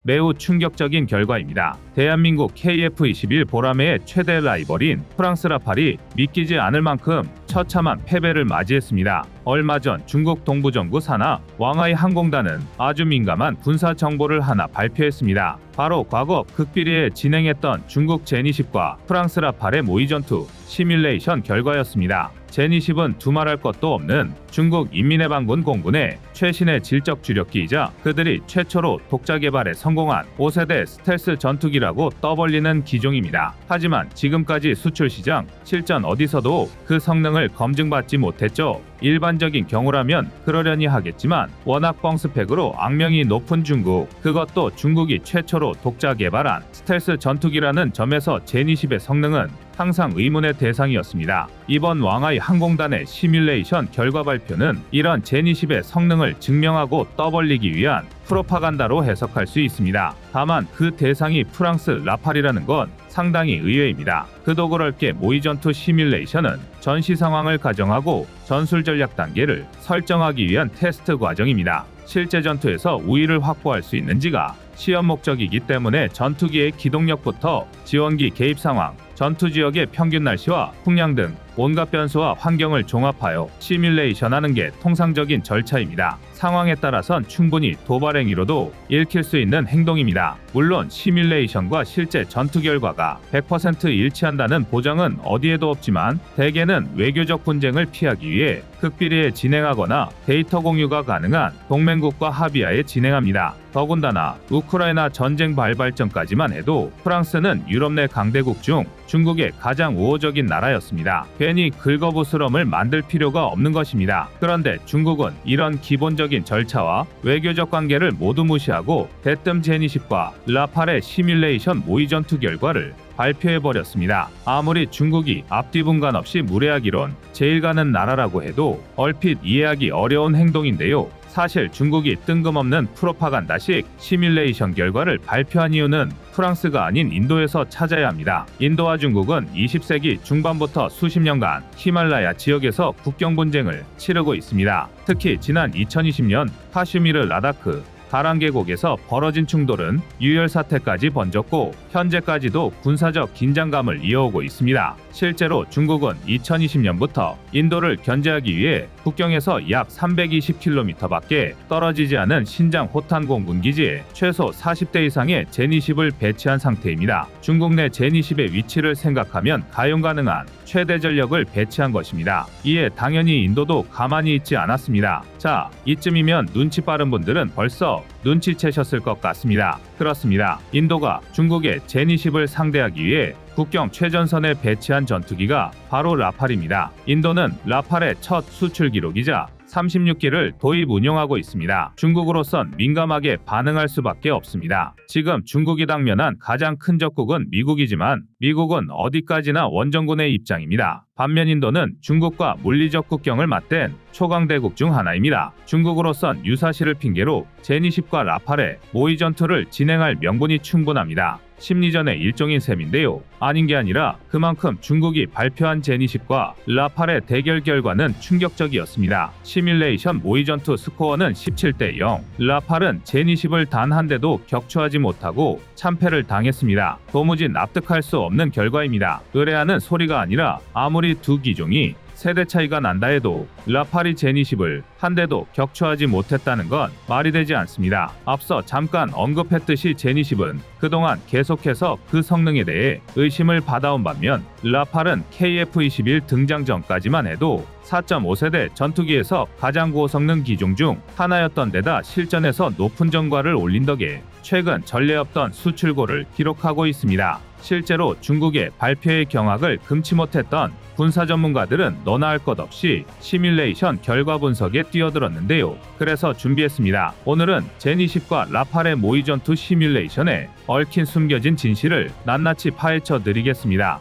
매우 충격적인 결과입니다. 대한민국 KF-21 보라매의 최대 라이벌인 프랑스 라팔이 믿기지 않을 만큼 처참한 패배를 맞이했습니다. 얼마 전 중국 동부정부 산하 왕하이 항공단은 아주 민감한 군사 정보를 하나 발표했습니다. 바로 과거 극비리에 진행했던 중국 제니10과 프랑스 라팔의 모의 전투 시뮬레이션 결과였습니다. 제니10은 두말할 것도 없는 중국 인민해방군 공군의 최신의 질적 주력기이자 그들이 최초로 독자 개발에 성공한 5세대 스텔스 전투기라고 떠벌리는 기종입니다. 하지만 지금까지 수출 시장, 실전 어디서도 그 성능을 검증받지 못했죠. 일반적인 경우라면 그러려니 하겠지만 워낙 뻥스펙으로 악명이 높은 중국, 그것도 중국이 최초로 독자 개발한 스텔스 전투기라는 점에서 제니10의 성능은 항상 의문의 대상이었습니다. 이번 왕하이 항공단의 시뮬레이션 결과 발표는 이런 제니10의 성능을 증명하고 떠벌리기 위한 프로파간다로 해석할 수 있습니다. 다만 그 대상이 프랑스 라팔이라는 건 상당히 의외입니다. 그도 그럴 게 모의 전투 시뮬레이션은 전시 상황을 가정하고 전술 전략 단계를 설정하기 위한 테스트 과정입니다. 실제 전투에서 우위를 확보할 수 있는지가 시험 목적이기 때문에 전투기의 기동력부터 지원기 개입 상황, 전투 지역의 평균 날씨와 풍량 등 온갖 변수와 환경을 종합하여 시뮬레이션하는 게 통상적인 절차입니다. 상황에 따라선 충분히 도발 행위로도 읽힐 수 있는 행동입니다. 물론 시뮬레이션과 실제 전투 결과가 100% 일치한다는 보장은 어디에도 없지만 대개는 외교적 분쟁을 피하기 위해 극비리에 진행하거나 데이터 공유가 가능한 동맹국과 합의하에 진행합니다. 더군다나 우크라이나 전쟁 발발 전까지만 해도 프랑스는 유럽 내 강대국 중 중국의 가장 우호적인 나라였습니다. 괜히 긁어부스럼을 만들 필요가 없는 것입니다. 그런데 중국은 이런 기본적인 절차와 외교적 관계를 모두 무시하고 대뜸 제니10과 라팔의 시뮬레이션 모의 전투 결과를 발표해버렸습니다. 아무리 중국이 앞뒤분간 없이 무례하기론 제일 가는 나라라고 해도 얼핏 이해하기 어려운 행동인데요. 사실 중국이 뜬금없는 프로파간다식 시뮬레이션 결과를 발표한 이유는 프랑스가 아닌 인도에서 찾아야 합니다. 인도와 중국은 20세기 중반부터 수십 년간 히말라야 지역에서 국경 분쟁을 치르고 있습니다. 특히 지난 2020년 카슈미르 라다크 가란 계곡에서 벌어진 충돌은 유혈 사태까지 번졌고 현재까지도 군사적 긴장감을 이어오고 있습니다. 실제로 중국은 2020년부터 인도를 견제하기 위해 국경에서 약 320km밖에 떨어지지 않은 신장 호탄 공군 기지에 최소 40대 이상의 제니10을 배치한 상태입니다. 중국 내 제니10의 위치를 생각하면 가용 가능한 최대 전력을 배치한 것입니다. 이에 당연히 인도도 가만히 있지 않았습니다. 자, 이쯤이면 눈치 빠른 분들은 벌써 눈치채셨을 것 같습니다. 그렇습니다. 인도가 중국의 제니10을 상대하기 위해 국경 최전선에 배치한 전투기가 바로 라팔입니다. 인도는 라팔의 첫 수출 기록이자 36기를 도입 운용하고 있습니다. 중국으로선 민감하게 반응할 수밖에 없습니다. 지금 중국이 당면한 가장 큰 적국은 미국이지만 미국은 어디까지나 원정군의 입장입니다. 반면 인도는 중국과 물리적 국경을 맞댄 초강대국 중 하나입니다. 중국으로선 유사시를 핑계로 제니10과 라팔의 모의 전투를 진행할 명분이 충분합니다. 심리전의 일종인 셈인데요. 아닌 게 아니라 그만큼 중국이 발표한 제니10과 라팔의 대결 결과는 충격적이었습니다. 시뮬레이션 모의 전투 스코어는 17대 0, 라팔은 제니10을 단 한 대도 격추하지 못하고 참패를 당했습니다. 도무지 납득할 수 없는 결과입니다. 의뢰하는 소리가 아니라 아무리 두 기종이 세대 차이가 난다 해도 라팔이 제니10을 한 대도 격추하지 못했다는 건 말이 되지 않습니다. 앞서 잠깐 언급했듯이 제니10은 그동안 계속해서 그 성능에 대해 의심을 받아온 반면 라팔은 KF-21 등장 전까지만 해도 4.5세대 전투기에서 가장 고성능 기종 중 하나였던 데다 실전에서 높은 전과를 올린 덕에 최근 전례 없던 수출고를 기록하고 있습니다. 실제로 중국의 발표의 경악을 금치 못했던 군사 전문가들은 너나 할 것 없이 시뮬레이션 결과 분석에 뛰어들었는데요. 그래서 준비했습니다. 오늘은 제니10과 라팔의 모의 전투 시뮬레이션에 얽힌 숨겨진 진실을 낱낱이 파헤쳐 드리겠습니다.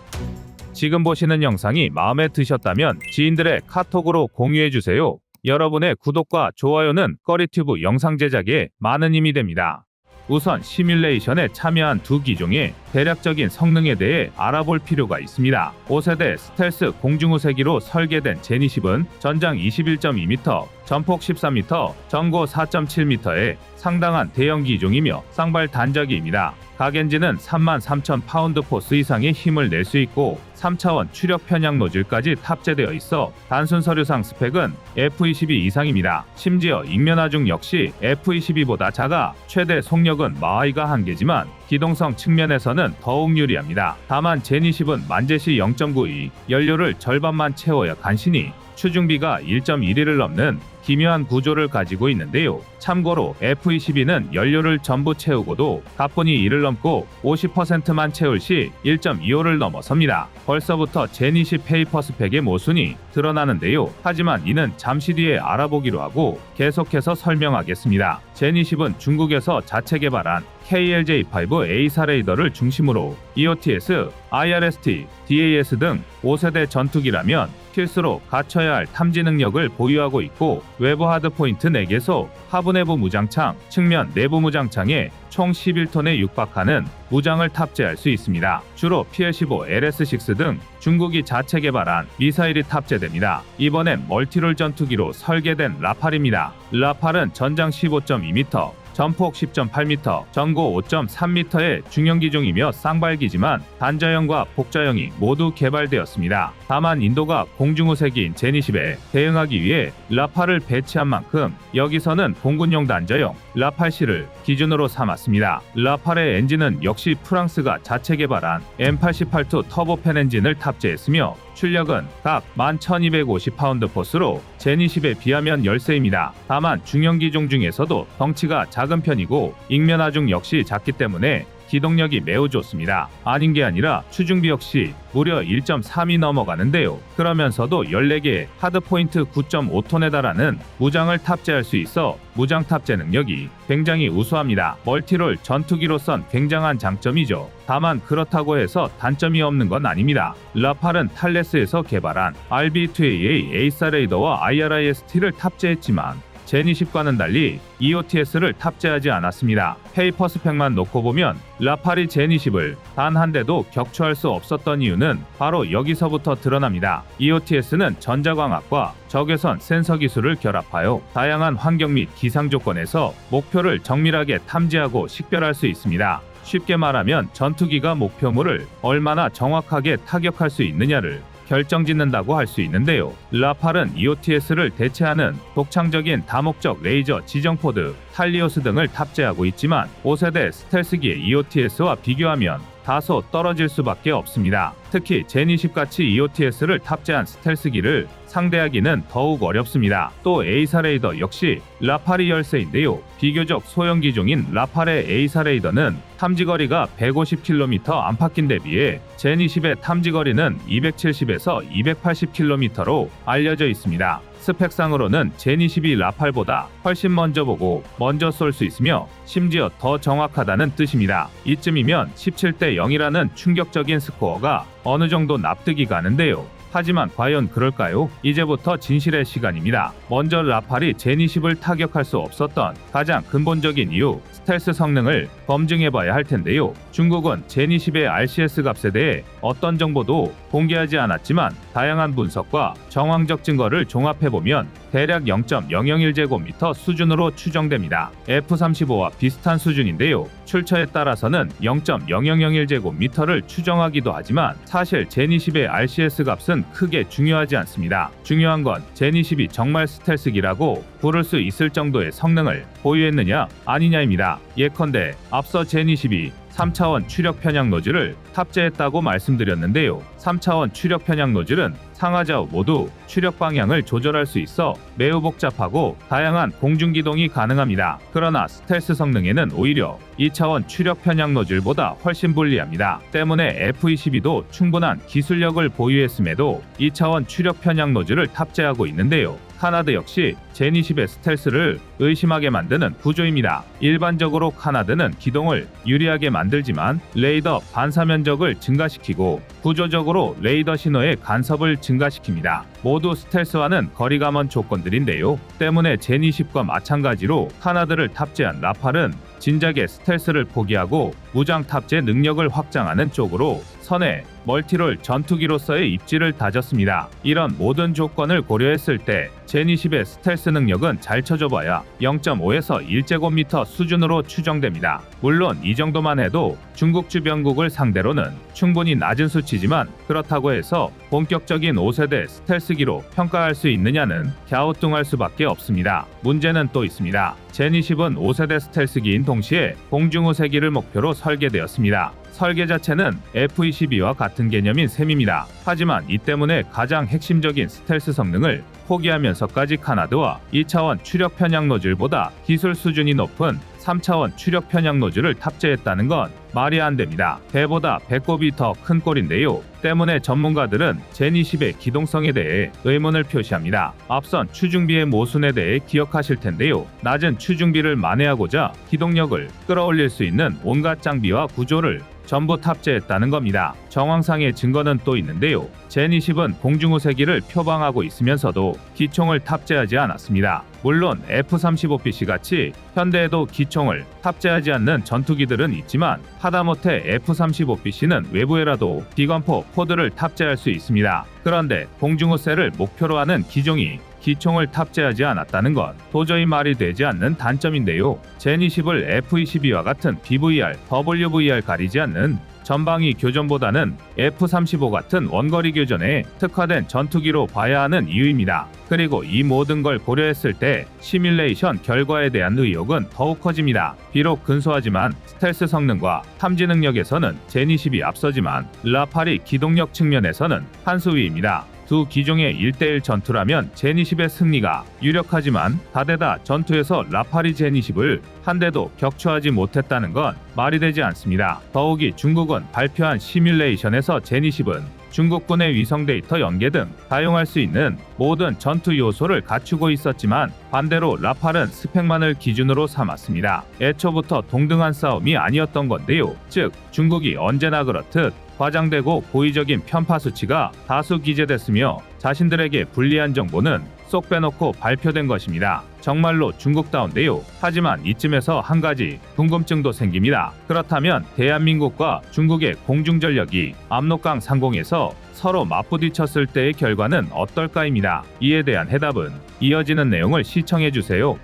지금 보시는 영상이 마음에 드셨다면 지인들의 카톡으로 공유해주세요. 여러분의 구독과 좋아요는 꺼리튜브 영상 제작에 많은 힘이 됩니다. 우선 시뮬레이션에 참여한 두 기종의 대략적인 성능에 대해 알아볼 필요가 있습니다. 5세대 스텔스 공중우세기로 설계된 제니10은 전장 21.2m, 전폭 13m, 전고 4.7m의 상당한 대형 기종이며 쌍발 단자기입니다. 각 엔진은 33,000 파운드 포스 이상의 힘을 낼 수 있고 3차원 추력 편향 노즐까지 탑재되어 있어 단순 서류상 스펙은 F22 이상입니다. 심지어 익면하중 역시 F22보다 작아 최대 속력은 마하이가 한계지만 기동성 측면에서는 더욱 유리합니다. 다만 젠20은 만재시 0.92, 연료를 절반만 채워야 간신히 추중비가 1.1리를 넘는 기묘한 구조를 가지고 있는데요. 참고로 F22는 연료를 전부 채우고도 가뿐히 이를 넘고 50%만 채울 시 1.25를 넘어섭니다. 벌써부터 젠20 페이퍼 스펙의 모순이 드러나는데요. 하지만 이는 잠시 뒤에 알아보기로 하고 계속해서 설명하겠습니다. 젠20은 중국에서 자체 개발한 KLJ5 A사 레이더를 중심으로 EOTS, IRST, DAS 등 5세대 전투기라면 필수로 갖춰야 할 탐지 능력을 보유하고 있고 외부 하드포인트 4개소, 하부 내부 무장창, 측면 내부 무장창에 총 11톤에 육박하는 무장을 탑재할 수 있습니다. 주로 PL-15, LS-6 등 중국이 자체 개발한 미사일이 탑재됩니다. 이번엔 멀티롤 전투기로 설계된 라팔입니다. 라팔은 전장 15.2m, 전폭 10.8m, 전고 5.3m의 중형 기종이며 쌍발기지만 단자형과 복자형이 모두 개발되었습니다. 다만 인도가 공중우세기인 젠20에 대응하기 위해 라팔을 배치한 만큼 여기서는 공군용 단자형 라팔C를 기준으로 삼았습니다. 라팔의 엔진은 역시 프랑스가 자체 개발한 M88-2 터보팬 엔진을 탑재했으며 출력은 각 11,250파운드 포스로 젠20에 비하면 열세입니다. 다만 중형 기종 중에서도 덩치가 작은 편이고 익면하중 역시 작기 때문에 기동력이 매우 좋습니다. 아닌 게 아니라 추중비 역시 무려 1.3이 넘어가는데요. 그러면서도 14개의 하드포인트 9.5톤에 달하는 무장을 탑재할 수 있어 무장 탑재 능력이 굉장히 우수합니다. 멀티롤 전투기로선 굉장한 장점이죠. 다만 그렇다고 해서 단점이 없는 건 아닙니다. 라팔은 탈레스에서 개발한 RB2AA A사 레이더와 IRIST를 탑재했지만 젠20과는 달리 EOTS를 탑재하지 않았습니다. 페이퍼 스펙만 놓고 보면 라팔이 젠20을 단 한 대도 격추할 수 없었던 이유는 바로 여기서부터 드러납니다. EOTS는 전자광학과 적외선 센서 기술을 결합하여 다양한 환경 및 기상 조건에서 목표를 정밀하게 탐지하고 식별할 수 있습니다. 쉽게 말하면 전투기가 목표물을 얼마나 정확하게 타격할 수 있느냐를 결정짓는다고 할 수 있는데요. 라팔은 EOTS를 대체하는 독창적인 다목적 레이저 지정포드, 탈리오스 등을 탑재하고 있지만 5세대 스텔스기의 EOTS와 비교하면 다소 떨어질 수밖에 없습니다. 특히 젠20같이 EOTS를 탑재한 스텔스기를 상대하기는 더욱 어렵습니다. 또 A사 레이더 역시 라팔이 열세인데요. 비교적 소형 기종인 라팔의 A사 레이더는 탐지거리가 150km 안팎인데 비해 젠20의 탐지거리는 270에서 280km로 알려져 있습니다. 스펙상으로는 젠22 라팔보다 훨씬 먼저 보고 먼저 쏠 수 있으며 심지어 더 정확하다는 뜻입니다. 이쯤이면 17대 0이라는 충격적인 스코어가 어느 정도 납득이 가는데요. 하지만 과연 그럴까요? 이제부터 진실의 시간입니다. 먼저 라팔이 젠20을 타격할 수 없었던 가장 근본적인 이유, 스텔스 성능을 검증해봐야 할 텐데요. 중국은 젠20의 RCS 값에 대해 어떤 정보도 공개하지 않았지만 다양한 분석과 정황적 증거를 종합해보면 대략 0.001제곱미터 수준으로 추정됩니다. F-35와 비슷한 수준인데요. 출처에 따라서는 0.0001제곱미터를 추정하기도 하지만 사실 젠20의 RCS 값은 크게 중요하지 않습니다. 중요한 건 젠20이 정말 스텔스기라고 부를 수 있을 정도의 성능을 보유했느냐 아니냐입니다. 예컨대 앞서 젠20이 3차원 추력 편향 노즐을 탑재했다고 말씀드렸는데요. 3차원 추력 편향 노즐은 상하좌우 모두 추력 방향을 조절할 수 있어 매우 복잡하고 다양한 공중기동이 가능합니다. 그러나 스텔스 성능에는 오히려 2차원 추력 편향 노즐보다 훨씬 불리합니다. 때문에 F-22도 충분한 기술력을 보유했음에도 2차원 추력 편향 노즐을 탑재하고 있는데요. 카나드 역시 젠20의 스텔스를 의심하게 만드는 구조입니다. 일반적으로 카나드는 기동을 유리하게 만들지만 레이더 반사 면적을 증가시키고 구조적으로 레이더 신호의 간섭을 증가시킵니다. 모두 스텔스와는 거리가 먼 조건들인데요. 때문에 젠20과 마찬가지로 카나드를 탑재한 라팔은 진작에 스텔스를 포기하고 무장 탑재 능력을 확장하는 쪽으로 선에 멀티롤 전투기로서의 입지를 다졌습니다. 이런 모든 조건을 고려했을 때 젠20의 스텔스 스텔스 능력은 잘 쳐줘봐야 0.5에서 1제곱미터 수준으로 추정됩니다. 물론 이 정도만 해도 중국 주변국을 상대로는 충분히 낮은 수치지만 그렇다고 해서 본격적인 5세대 스텔스기로 평가할 수 있느냐는 갸우뚱할 수밖에 없습니다. 문제는 또 있습니다. 젠20은 5세대 스텔스기인 동시에 공중우세기를 목표로 설계되었습니다. 설계 자체는 F-22와 같은 개념인 셈입니다. 하지만 이 때문에 가장 핵심적인 스텔스 성능을 포기하면서까지 카나드와 2차원 추력 편향 노즐보다 기술 수준이 높은 3차원 추력 편향 노즐을 탑재했다는 건 말이 안 됩니다. 배보다 배꼽이 더 큰 꼴인데요. 때문에 전문가들은 젠20의 기동성에 대해 의문을 표시합니다. 앞선 추중비의 모순에 대해 기억하실 텐데요. 낮은 추중비를 만회하고자 기동력을 끌어올릴 수 있는 온갖 장비와 구조를 전부 탑재했다는 겁니다. 정황상의 증거는 또 있는데요. 젠20은 공중우세기를 표방하고 있으면서도 기총을 탑재하지 않았습니다. 물론 F-35BC 같이 현대에도 기총을 탑재하지 않는 전투기들은 있지만 하다못해 F-35BC는 외부에라도 비건포 포드를 탑재할 수 있습니다. 그런데 공중우세를 목표로 하는 기종이 기총을 탑재하지 않았다는 건 도저히 말이 되지 않는 단점인데요. 젠20을 F-22와 같은 BVR, WVR 가리지 않는 전방위 교전보다는 F-35 같은 원거리 교전에 특화된 전투기로 봐야 하는 이유입니다. 그리고 이 모든 걸 고려했을 때 시뮬레이션 결과에 대한 의혹은 더욱 커집니다. 비록 근소하지만 스텔스 성능과 탐지 능력에서는 젠20이 앞서지만 라팔이 기동력 측면에서는 한 수 위입니다. 두 기종의 1대1 전투라면 젠20의 승리가 유력하지만 다대다 전투에서 라팔이 젠20을 한 대도 격추하지 못했다는 건 말이 되지 않습니다. 더욱이 중국은 발표한 시뮬레이션에서 젠20은 중국군의 위성 데이터 연계 등 사용할 수 있는 모든 전투 요소를 갖추고 있었지만 반대로 라팔은 스펙만을 기준으로 삼았습니다. 애초부터 동등한 싸움이 아니었던 건데요. 즉 중국이 언제나 그렇듯 과장되고 고의적인 편파 수치가 다수 기재됐으며 자신들에게 불리한 정보는 쏙 빼놓고 발표된 것입니다. 정말로 중국다운데요. 하지만 이쯤에서 한 가지 궁금증도 생깁니다. 그렇다면 대한민국과 중국의 공중전력이 압록강 상공에서 서로 맞부딪혔을 때의 결과는 어떨까입니다. 이에 대한 해답은 이어지는 내용을 시청해주세요.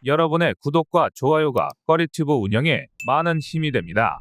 여러분의 구독과 좋아요가 꺼리튜브 운영에 많은 힘이 됩니다.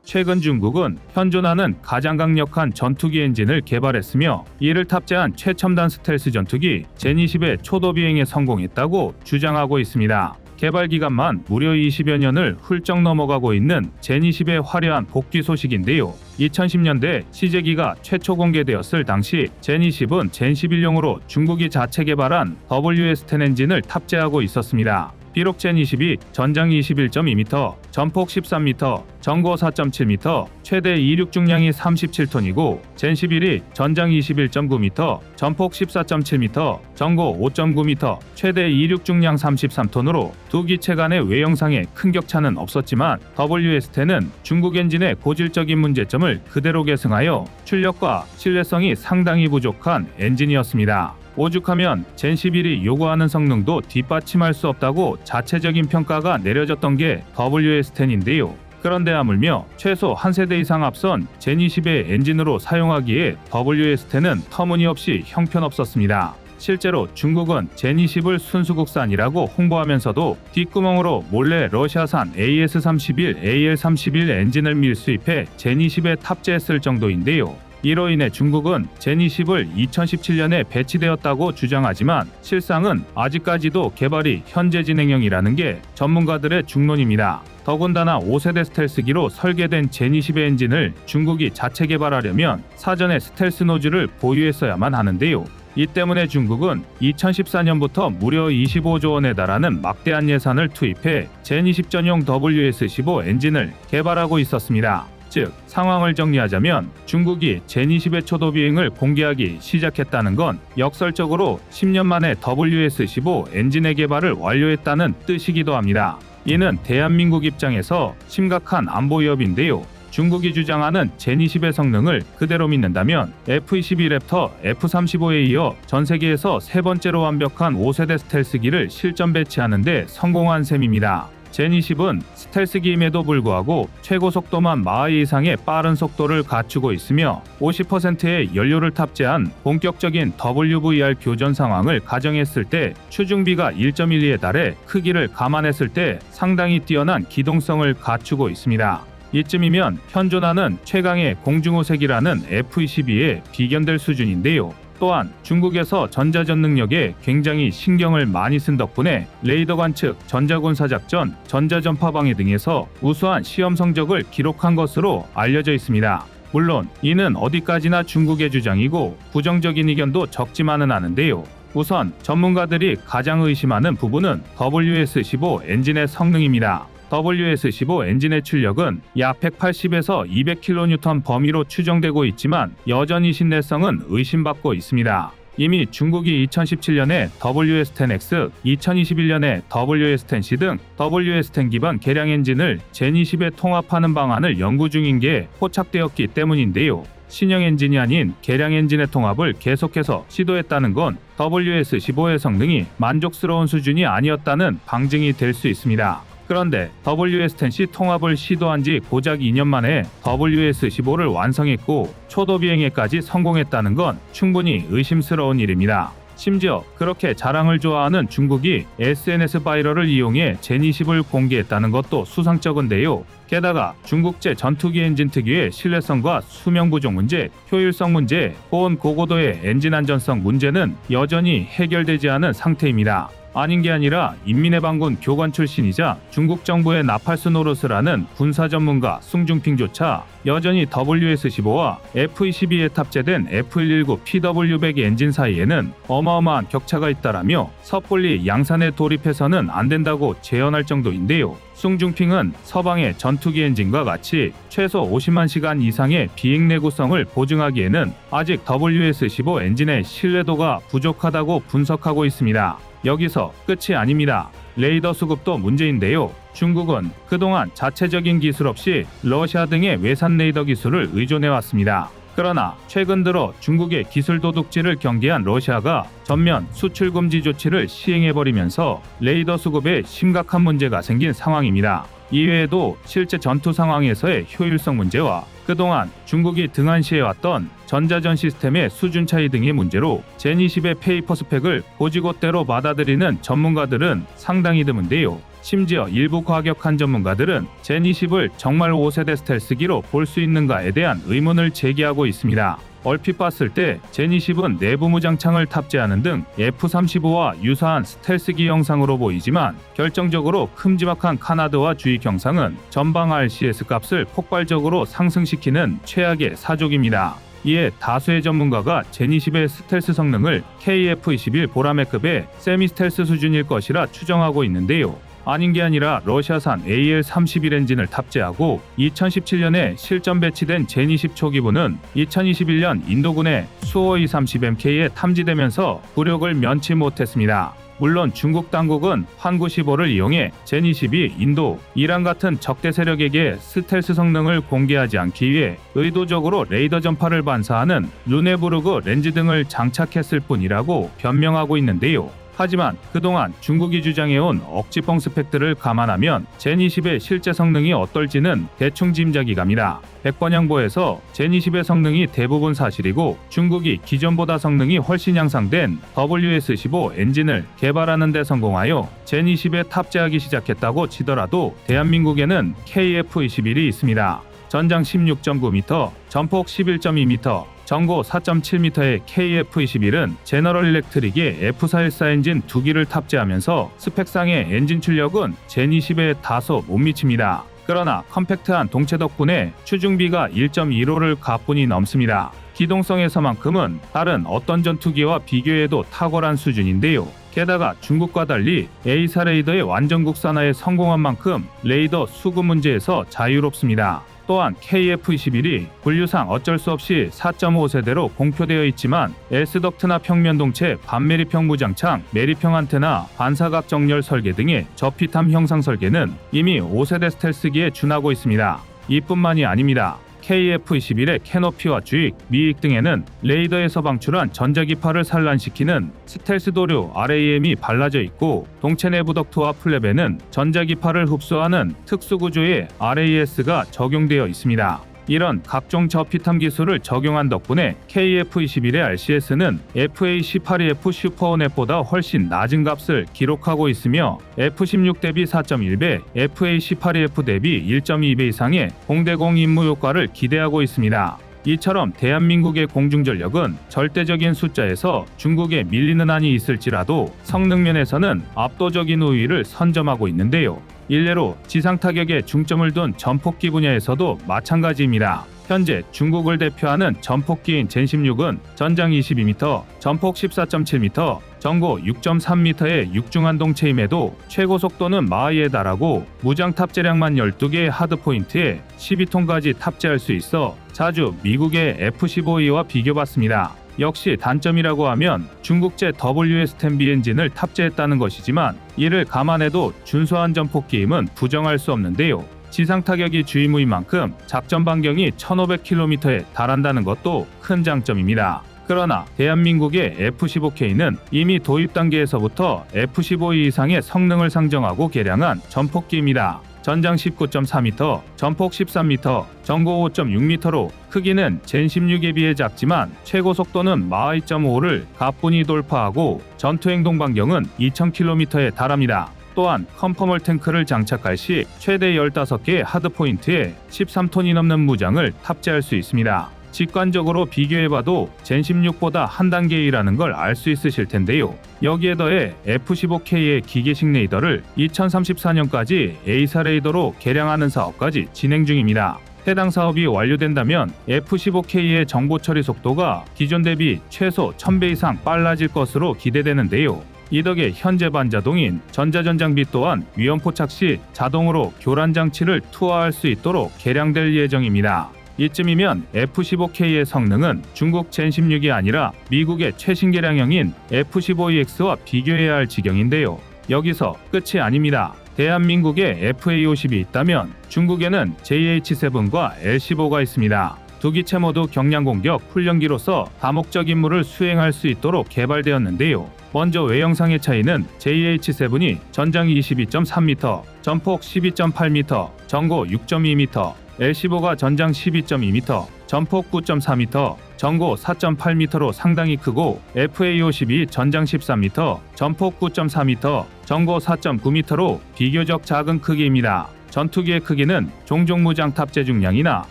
최근 중국은 현존하는 가장 강력한 전투기 엔진을 개발했으며 이를 탑재한 최첨단 스텔스 전투기 젠20의 초도 비행에 성공했다고 주장하고 있습니다. 개발 기간만 무려 20여 년을 훌쩍 넘어가고 있는 젠20의 화려한 복귀 소식인데요. 2010년대 시제기가 최초 공개되었을 당시 젠20은 젠11용으로 중국이 자체 개발한 WS-10 엔진을 탑재하고 있었습니다. 비록 젠20이 전장 21.2m, 전폭 13m, 전고 4.7m, 최대 이륙 중량이 37톤이고 젠11이 전장 21.9m, 전폭 14.7m, 전고 5.9m, 최대 이륙 중량 33톤으로 두 기체 간의 외형상에 큰 격차는 없었지만 WS-10은 중국 엔진의 고질적인 문제점을 그대로 계승하여 출력과 신뢰성이 상당히 부족한 엔진이었습니다. 오죽하면 젠11이 요구하는 성능도 뒷받침할 수 없다고 자체적인 평가가 내려졌던 게 WS-10인데요. 그런데 하물며 최소 한 세대 이상 앞선 젠20의 엔진으로 사용하기에 WS-10은 터무니없이 형편없었습니다. 실제로 중국은 젠20을 순수국산이라고 홍보하면서도 뒷구멍으로 몰래 러시아산 AS-31, AL-31 엔진을 밀수입해 젠20에 탑재했을 정도인데요. 이로 인해 중국은 젠20을 2017년에 배치되었다고 주장하지만 실상은 아직까지도 개발이 현재 진행형이라는 게 전문가들의 중론입니다. 더군다나 5세대 스텔스기로 설계된 젠20의 엔진을 중국이 자체 개발하려면 사전에 스텔스 노즐을 보유했어야만 하는데요. 이 때문에 중국은 2014년부터 무려 25조 원에 달하는 막대한 예산을 투입해 젠20 전용 WS-15 엔진을 개발하고 있었습니다. 즉 상황을 정리하자면 중국이 젠20의 초도 비행을 공개하기 시작했다는 건 역설적으로 10년 만에 WS-15 엔진의 개발을 완료했다는 뜻이기도 합니다. 이는 대한민국 입장에서 심각한 안보 위협인데요. 중국이 주장하는 젠20의 성능을 그대로 믿는다면 F-22 랩터, F-35에 이어 전 세계에서 세 번째로 완벽한 5세대 스텔스기를 실전 배치하는 데 성공한 셈입니다. 젠20은 스텔스기임에도 불구하고 최고 속도만 마하 이상의 빠른 속도를 갖추고 있으며 50%의 연료를 탑재한 본격적인 WVR 교전 상황을 가정했을 때 추중비가 1.12에 달해 크기를 감안했을 때 상당히 뛰어난 기동성을 갖추고 있습니다. 이쯤이면 현존하는 최강의 공중호색이라는 F-22에 비견될 수준인데요. 또한 중국에서 전자전 능력에 굉장히 신경을 많이 쓴 덕분에 레이더 관측, 전자군사작전, 전자전파 방해 등에서 우수한 시험 성적을 기록한 것으로 알려져 있습니다. 물론 이는 어디까지나 중국의 주장이고 부정적인 의견도 적지만은 않은데요. 우선 전문가들이 가장 의심하는 부분은 WS-15 엔진의 성능입니다. WS-15 엔진의 출력은 약 180에서 200kN 범위로 추정되고 있지만 여전히 신뢰성은 의심받고 있습니다. 이미 중국이 2017년에 WS-10X, 2021년에 WS-10C 등 WS-10 기반 개량 엔진을 젠20에 통합하는 방안을 연구 중인 게 포착되었기 때문인데요. 신형 엔진이 아닌 개량 엔진의 통합을 계속해서 시도했다는 건 WS-15의 성능이 만족스러운 수준이 아니었다는 방증이 될 수 있습니다. 그런데 WS-10C 통합을 시도한 지 고작 2년 만에 WS-15를 완성했고 초도 비행에까지 성공했다는 건 충분히 의심스러운 일입니다. 심지어 그렇게 자랑을 좋아하는 중국이 SNS 바이럴을 이용해 젠20을 공개했다는 것도 수상쩍은데요. 게다가 중국제 전투기 엔진 특유의 신뢰성과 수명 부족 문제, 효율성 문제, 고온 고고도의 엔진 안전성 문제는 여전히 해결되지 않은 상태입니다. 아닌 게 아니라 인민의 반군 교관 출신이자 중국 정부의 나팔수 노릇을 하는 군사 전문가 숭중핑조차 여전히 WS-15와 F-22에 탑재된 F-119 PW100 엔진 사이에는 어마어마한 격차가 있다라며 섣불리 양산에 돌입해서는 안 된다고 제언할 정도인데요. 숭중핑은 서방의 전투기 엔진과 같이 최소 50만 시간 이상의 비행 내구성을 보증하기에는 아직 WS-15 엔진의 신뢰도가 부족하다고 분석하고 있습니다. 여기서 끝이 아닙니다. 레이더 수급도 문제인데요. 중국은 그동안 자체적인 기술 없이 러시아 등의 외산 레이더 기술을 의존해왔습니다. 그러나 최근 들어 중국의 기술 도둑질을 경계한 러시아가 전면 수출 금지 조치를 시행해버리면서 레이더 수급에 심각한 문제가 생긴 상황입니다. 이외에도 실제 전투 상황에서의 효율성 문제와 그동안 중국이 등한시해왔던 전자전 시스템의 수준 차이 등의 문제로 젠20의 페이퍼 스펙을 고지고대로 받아들이는 전문가들은 상당히 드문데요. 심지어 일부 과격한 전문가들은 젠20을 정말 5세대 스텔스기로 볼 수 있는가에 대한 의문을 제기하고 있습니다. 얼핏 봤을 때 젠20은 내부 무장창을 탑재하는 등 F-35와 유사한 스텔스기 형상으로 보이지만 결정적으로 큼지막한 카나드와 주의 경상은 전방 RCS 값을 폭발적으로 상승시키는 최악의 사족입니다. 이에 다수의 전문가가 젠20의 스텔스 성능을 KF-21 보라매급의 세미 스텔스 수준일 것이라 추정하고 있는데요. 아닌 게 아니라 러시아산 AL-31 엔진을 탑재하고 2017년에 실전 배치된 젠20 초기부는 2021년 인도군의 수호이 30MK에 탐지되면서 굴욕을 면치 못했습니다. 물론 중국 당국은 환구15를 이용해 젠20이 인도, 이란 같은 적대 세력에게 스텔스 성능을 공개하지 않기 위해 의도적으로 레이더 전파를 반사하는 루네부르그 렌즈 등을 장착했을 뿐이라고 변명하고 있는데요. 하지만 그동안 중국이 주장해온 억지뻥 스펙들을 감안하면 젠20의 실제 성능이 어떨지는 대충 짐작이 갑니다. 백번양보에서 젠20의 성능이 대부분 사실이고 중국이 기존보다 성능이 훨씬 향상된 WS-15 엔진을 개발하는 데 성공하여 젠20에 탑재하기 시작했다고 치더라도 대한민국에는 KF-21이 있습니다. 전장 16.9m, 전폭 11.2m, 전고 4.7m의 KF-21은 제너럴 일렉트릭의 F414 엔진 2기를 탑재하면서 스펙상의 엔진 출력은 젠20에 다소 못 미칩니다. 그러나 컴팩트한 동체 덕분에 추중비가 1.15를 가뿐히 넘습니다. 기동성에서만큼은 다른 어떤 전투기와 비교해도 탁월한 수준인데요. 게다가 중국과 달리 A사 레이더의 완전 국산화에 성공한 만큼 레이더 수급 문제에서 자유롭습니다. 또한 KF-21이 분류상 어쩔 수 없이 4.5세대로 공표되어 있지만 S덕트나 평면동체, 반매립형 무장창, 매립형 안테나, 반사각 정렬 설계 등의 저피탐 형상 설계는 이미 5세대 스텔스기에 준하고 있습니다. 이뿐만이 아닙니다. KF-21의 캐노피와 주익, 미익 등에는 레이더에서 방출한 전자기파를 산란시키는 스텔스 도료 RAM이 발라져 있고, 동체 내부 덕트와 플랩에는 전자기파를 흡수하는 특수구조의 RAS가 적용되어 있습니다. 이런 각종 저피탐 기술을 적용한 덕분에 KF-21의 RCS는 FA-18EF 슈퍼호넷보다 훨씬 낮은 값을 기록하고 있으며 F-16 대비 4.1배, FA-18EF 대비 1.2배 이상의 공대공 임무 효과를 기대하고 있습니다. 이처럼 대한민국의 공중전력은 절대적인 숫자에서 중국에 밀리는 한이 있을지라도 성능 면에서는 압도적인 우위를 선점하고 있는데요. 일례로 지상 타격에 중점을 둔 전폭기 분야에서도 마찬가지입니다. 현재 중국을 대표하는 전폭기인 젠16은 전장 22m, 전폭 14.7m, 전고 6.3m의 육중한동체임에도 최고 속도는 마하에 달하고 무장 탑재량만 12개의 하드포인트에 12톤까지 탑재할 수 있어 자주 미국의 F-15E와 비교받습니다. 역시 단점이라고 하면 중국제 WS-10B 엔진을 탑재했다는 것이지만 이를 감안해도 준수한 전폭기임은 부정할 수 없는데요. 지상 타격이 주의무인 만큼 작전 반경이 1500km에 달한다는 것도 큰 장점입니다. 그러나 대한민국의 F-15K는 이미 도입 단계에서부터 F-15E 이상의 성능을 상정하고 개량한 전폭기입니다. 전장 19.4m, 전폭 13m, 전고 5.6m로 크기는 젠16에 비해 작지만 최고 속도는 마하 2.5를 가뿐히 돌파하고 전투 행동 반경은 2000km에 달합니다. 또한 컨퍼멀 탱크를 장착할 시 최대 15개의 하드포인트에 13톤이 넘는 무장을 탑재할 수 있습니다. 직관적으로 비교해봐도 젠16보다 한 단계 이라는 걸 알 수 있으실 텐데요. 여기에 더해 F-15K의 기계식 레이더를 2034년까지 A사 레이더로 개량하는 사업까지 진행 중입니다. 해당 사업이 완료된다면 F-15K의 정보 처리 속도가 기존 대비 최소 1000배 이상 빨라질 것으로 기대되는데요. 이 덕에 현재 반자동인 전자전장비 또한 위험 포착 시 자동으로 교란 장치를 투하할 수 있도록 개량될 예정입니다. 이쯤이면 F-15K의 성능은 중국 젠16이 아니라 미국의 최신 개량형인 F-15EX와 비교해야 할 지경인데요. 여기서 끝이 아닙니다. 대한민국에 FA-50이 있다면 중국에는 JH-7과 L-15가 있습니다. 두 기체 모두 경량공격 훈련기로서 다목적 임무를 수행할 수 있도록 개발되었는데요. 먼저 외형상의 차이는 JH-7이 전장 22.3m, 전폭 12.8m, 전고 6.2m, L-15가 전장 12.2m, 전폭 9.4m, 전고 4.8m로 상당히 크고 FA-50이 전장 13m, 전폭 9.4m, 전고 4.9m로 비교적 작은 크기입니다. 전투기의 크기는 종종 무장 탑재 중량이나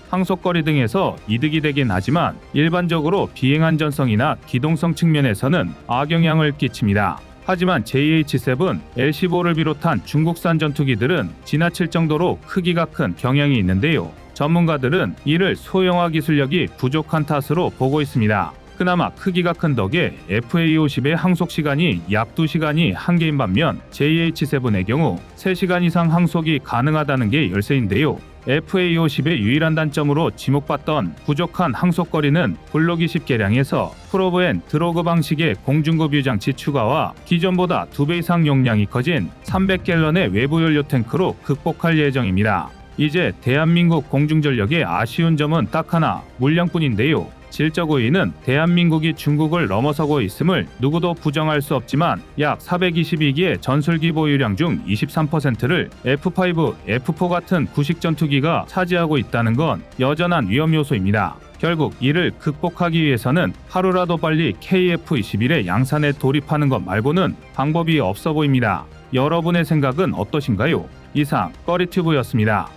항속거리 등에서 이득이 되긴 하지만 일반적으로 비행 안전성이나 기동성 측면에서는 악영향을 끼칩니다. 하지만 JH-7, L-15를 비롯한 중국산 전투기들은 지나칠 정도로 크기가 큰 경향이 있는데요. 전문가들은 이를 소형화 기술력이 부족한 탓으로 보고 있습니다. 그나마 크기가 큰 덕에 FA-50의 항속 시간이 약 2시간이 한계인 반면 JH-7의 경우 3시간 이상 항속이 가능하다는 게 열쇠인데요. FA-50의 유일한 단점으로 지목받던 부족한 항속거리는 블록 20 개량에서 프로브 앤 드로그 방식의 공중급 유장치 추가와 기존보다 2배 이상 용량이 커진 300갤런의 외부 연료 탱크로 극복할 예정입니다. 이제 대한민국 공중전력의 아쉬운 점은 딱 하나, 물량뿐인데요. 질적 우위는 대한민국이 중국을 넘어서고 있음을 누구도 부정할 수 없지만 약 422기의 전술기 보유량 중 23%를 F5, F4 같은 구식 전투기가 차지하고 있다는 건 여전한 위험 요소입니다. 결국 이를 극복하기 위해서는 하루라도 빨리 KF-21의 양산에 돌입하는 것 말고는 방법이 없어 보입니다. 여러분의 생각은 어떠신가요? 이상 꺼리튜브였습니다.